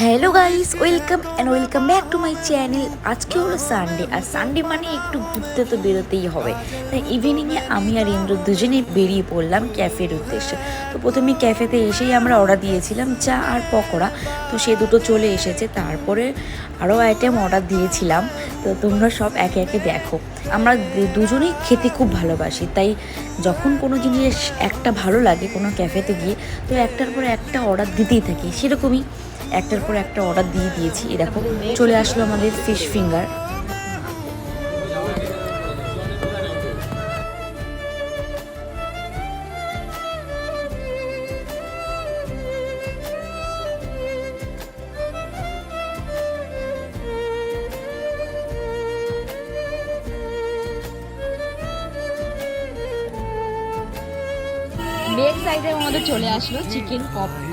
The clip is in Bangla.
Hello guys, welcome back to my channel. আজকে হলো সানডে, আর সানডে মানে একটু ঘুরতে তো বেরোতেই হবে। তাই ইভিনিংয়ে আমি আর ইন্দ্র দুজনেই বেরিয়ে পড়লাম ক্যাফের উদ্দেশ্যে। তো প্রথমে ক্যাফেতে এসেই আমরা অর্ডার দিয়েছিলাম চা আর পকোড়া। তো সে দুটো চলে এসেছে। তারপরে আরও আইটেম অর্ডার দিয়েছিলাম। তো তোমরা সব একে একে দেখো। আমরা দুজনেই খেতে খুব ভালোবাসি, তাই যখন কোনো জিনিস একটা ভালো লাগে কোনো ক্যাফেতে গিয়ে, তো একটার পর একটা অর্ডার দিতেই থাকি। সেরকমই একটার পর একটা অর্ডার দিয়ে দিয়েছি। এ দেখো, চলে আসলো আমাদের ফিশ ফিঙ্গার। বেক সাইডে আমাদের চলে আসলো চিকেন পপকর্ন।